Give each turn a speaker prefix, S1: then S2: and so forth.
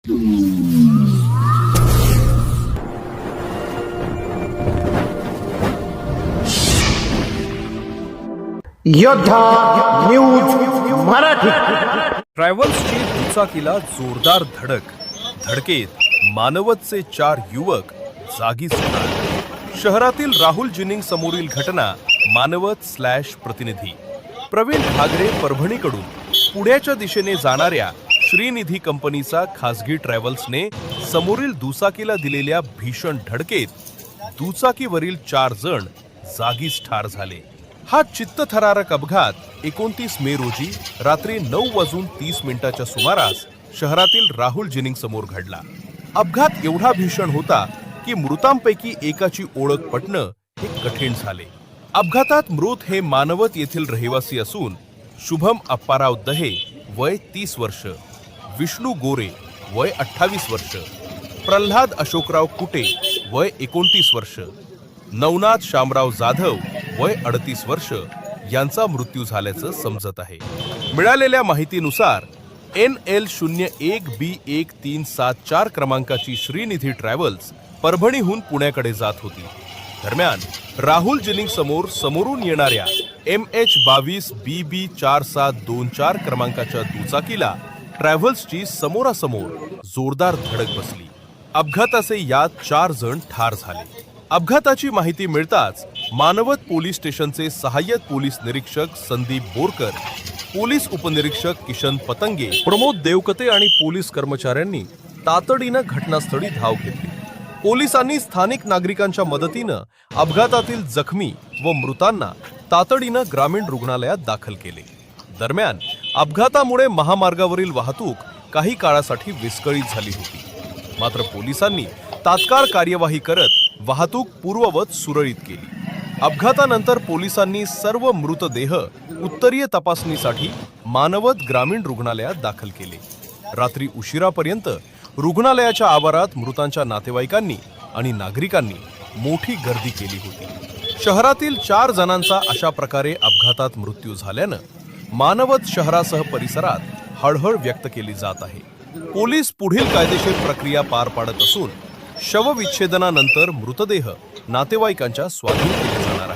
S1: योद्धा न्यूज मराठी.
S2: ट्रॅव्हल्सची दुचाकीला जोरदार धडक. धडकेत मानवतचे 4 युवक जागीच ठार. शहरातील राहुल जिनिंग समोरील घटना. मानवत प्रतिनिधी प्रवीण ठाकरे परभणीकडून पुण्याच्या दिशेने जाणाऱ्या श्रीनिधी कंपनीचा खासगी ट्रॅव्हल्सने समोरील दुचाकीला दिलेल्या भीषण धडकेत दुचाकीवरील 4 जण जागीच ठार झाले. हा चित्तथरारक अपघात 29 मे रोजी रात्री 9:30 सुमारास शहरातील राहुल जिनिंग समोर घडला. अपघात एवढा भीषण होता की मृतांपैकी एकाची ओळख पटणं हे कठीण झाले. अपघातात मृत हे मानवत येथील रहिवासी असून शुभम अप्पाराव दहे वय 30 वर्ष, विष्णू गोरे वय 28 वर्ष, प्रल्हाद अशोकराव कुटे वय 29 वर्ष, नवनाथ शामराव जाधव वय 38 वर्ष यांचा मृत्यू झाल्याचं समजत आहे. मिळालेल्या माहितीनुसार NL01B1374 क्रमांकाची श्रीनिधी ट्रॅव्हल्स परभणीहून पुण्याकडे जात होती. दरम्यान राहुल जिनिंग समोरून येणाऱ्या MH22BB4724 क्रमांकाच्या दुचाकीला ट्रॅव्हल्सची समोरासमोर जोरदार धडक बसली. अपघाताचे यात 4 जण ठार झाले. अपघाताची माहिती मिळताच मानवत पोलीस स्टेशनचे सहाय्यक पोलीस निरीक्षक संदीप बोरकर, पोलीस उपनिरीक्षक किशन पतंगे, प्रमोद देवकते आणि पोलीस कर्मचाऱ्यांनी तातडीनं घटनास्थळी धाव घेतली. पोलिसांनी स्थानिक नागरिकांच्या मदतीनं अपघातातील जखमी व मृतांना तातडीनं ग्रामीण रुग्णालयात दाखल केले. दरम्यान अपघातामुळे महामार्गावरील वाहतूक काही काळासाठी विस्कळीत झाली होती. मात्र पोलिसांनी तात्काळ कार्यवाही करत वाहतूक पूर्ववत सुरळीत केली. अपघातानंतर पोलिसांनी सर्व मृतदेह उत्तरीय तपासणीसाठी मानवत ग्रामीण रुग्णालयात दाखल केले. रात्री उशिरापर्यंत रुग्णालयाच्या आवारात मृतांच्या नातेवाईकांनी आणि नागरिकांनी मोठी गर्दी केली होती. शहरातील 4 जणांचा अशा प्रकारे अपघातात मृत्यू झाल्यानं मानवत शहरासह परिसरात हळहळ व्यक्त केली जात आहे. पोलीस पुढील कायदेशीर प्रक्रिया पार पाडत असून शवविच्छेदनानंतर मृतदेह नातेवाईकांच्या स्वाधीन केले जाणार आहे.